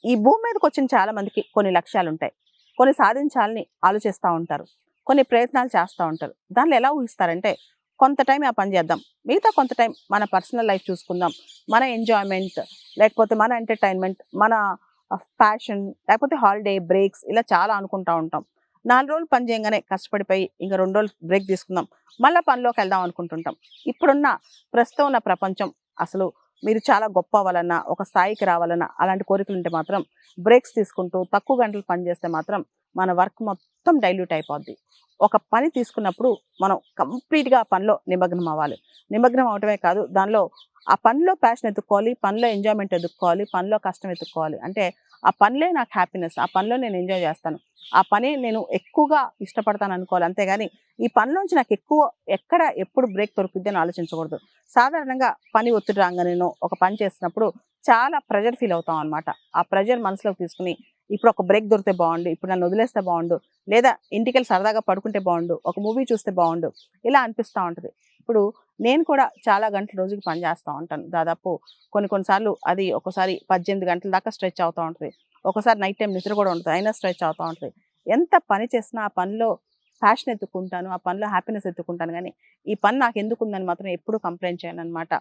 ఈ భూమి మీదకి వచ్చిన చాలా మందికి కొన్ని లక్ష్యాలు ఉంటాయి, కొన్ని సాధించాలని ఆలోచిస్తూ ఉంటారు, కొన్ని ప్రయత్నాలు చేస్తూ ఉంటారు. దానిలో ఎలా ఊహిస్తారంటే కొంత టైం ఆ పని చేద్దాం, మిగతా కొంత టైం మన పర్సనల్ లైఫ్ చూసుకుందాం, మన ఎంజాయ్మెంట్, లేకపోతే మన ఎంటర్టైన్మెంట్, మన ప్యాషన్, లేకపోతే హాలిడే బ్రేక్స్, ఇలా చాలా అనుకుంటూ ఉంటాం. 4 రోజులు పని చేయగానే కష్టపడిపోయి ఇంకా 2 రోజులు బ్రేక్ తీసుకుందాం, మళ్ళీ పనిలోకి వెళ్దాం అనుకుంటుంటాం. ఇప్పుడున్న ప్రస్తుతం ఉన్న ప్రపంచం అసలు మీరు చాలా గొప్ప అవ్వాలన్నా, ఒక స్థాయికి రావాలన్నా, అలాంటి కోరికలు ఉంటే మాత్రం బ్రేక్స్ తీసుకుంటూ తక్కువ గంటలు పని చేస్తే మాత్రం మన వర్క్ మొత్తం డైల్యూట్ అయిపోద్ది. ఒక పని తీసుకున్నప్పుడు మనం కంప్లీట్గా ఆ పనిలో నిమగ్నం అవ్వాలి. నిమగ్నం అవటమే కాదు, దానిలో ఆ పనిలో ప్యాషన్ ఎత్తుక్కోవాలి, పనిలో ఎంజాయ్మెంట్ ఎత్తుక్కోవాలి, పనిలో కష్టం ఎత్తుక్కోవాలి. అంటే ఆ పనిలే నాకు హ్యాపీనెస్, ఆ పనిలో నేను ఎంజాయ్ చేస్తాను, ఆ పని నేను ఎక్కువగా ఇష్టపడతాను అనుకోవాలి. అంతేగాని ఈ పనిలోంచి నాకు ఎక్కువ ఎక్కడ ఎప్పుడు బ్రేక్ దొరుకుద్ది అని ఆలోచించకూడదు. సాధారణంగా పని ఒత్తిడి రాగానేనో ఒక పని చేస్తున్నప్పుడు చాలా ప్రెషర్ ఫీల్ అవుతాం అనమాట. ఆ ప్రెషర్ మనసులోకి తీసుకుని ఇప్పుడు ఒక బ్రేక్ దొరికితే బాగుండు, ఇప్పుడు నన్ను వదిలేస్తే బాగుండు, లేదా ఇంటికెళ్ళి సరదాగా పడుకుంటే బాగుండు, ఒక మూవీ చూస్తే బాగుండు, ఇలా అనిపిస్తూ ఉంటుంది. ఇప్పుడు నేను కూడా చాలా గంటలు రోజుకి పని చేస్తూ ఉంటాను. దాదాపు కొన్నిసార్లు అది ఒకసారి 18 గంటల దాకా స్ట్రెచ్ అవుతూ ఉంటుంది. ఒకసారి నైట్ టైం నిద్ర కూడా ఉంటుంది, అయినా స్ట్రెచ్ అవుతూ ఉంటుంది. ఎంత పని చేసినా ఆ పనిలో ప్యాషన్ ఎత్తుకుంటాను, ఆ పనిలో హ్యాపీనెస్ ఎత్తుకుంటాను. కానీ ఈ పని నాకు ఎందుకు ఉందని మాత్రం ఎప్పుడూ కంప్లైంట్ చేయను అనమాట.